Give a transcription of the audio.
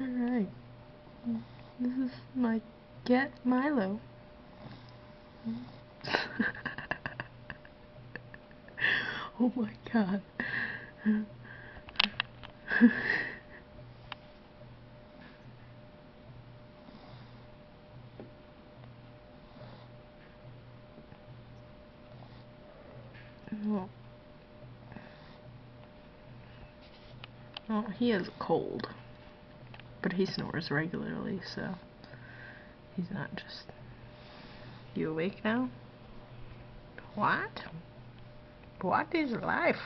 Alright. This is my cat Milo. Oh my god. Well, he has a cold, but he snores regularly, so he's not just... You awake now? What? What is life?